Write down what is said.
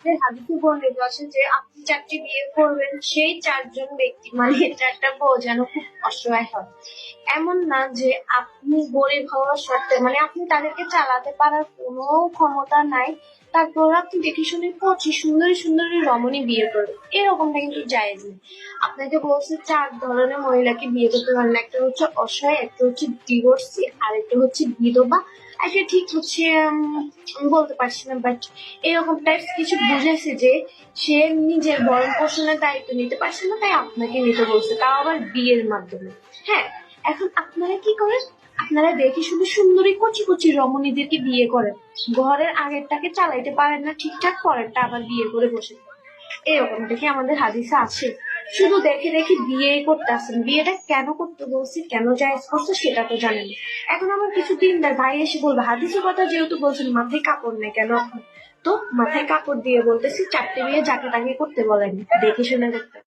আপনাদের হাদিসে বর্ণিত আছে যে আপনি 4টি বিয়ে করবেন, সেই 4 জন ব্যক্তি মানে 4টা বউ যেন খুব অসহায় হয়। এমন না যে আপনি গরিব হওয়া সত্ত্বেও মানে আপনি তাদেরকে চালাতে পারার কোনো ক্ষমতা নাই, তারপর আপনি দেখে শুনে 25 সুন্দরী সুন্দরী রমণী বিয়ে করবেন, এরকমটা কিন্তু জায়েজ নেই। আপনাকে বলছে 4 ধরনের মহিলাকে বিয়ে করতে পারেন, একটা হচ্ছে অসহায়, একটা হচ্ছে ডিভোর্সি, আর একটা হচ্ছে বিধবা, একটা ঠিক হচ্ছে আমি বলতে পারছি না, বাট এরকম টাইপস কিছু বুঝেছে যে সে নিজের ভরণ পোষণের দায়িত্ব নিতে পারছে না, তাই আপনাকে নিতে বলছে, তাও আবার বিয়ের মাধ্যমে। হ্যাঁ, এখন আপনারা কি করেন? আপনারা দেখে শুধু সুন্দরী কচি কচি রমণীদেরকে বিয়ে করেন, ঘরের আগেরটাকে চালাইতে পারেন না ঠিকঠাক, পরেরটা আবার বিয়ে করে বসে পড়েন। এরকমটা কি আমাদের হাদিসে আছে? শুধু দেখে দেখে বিয়েই করতে আসেন, বিয়েটা কেন করতে বলছি, কেন জায়েজ করছে সেটা তো জানেন। এখন আমার কিছু দিনদার ভাই এসে বলবে হাদিসের কথা যেহেতু বলছেন মাথায় কাপড় নেই কেন আপনার? তো মাথায় কাপড় দিয়ে বলতেছি 4টে বিয়ে যাকে তাকে করতে বলেন, দেখে শুনে করতে।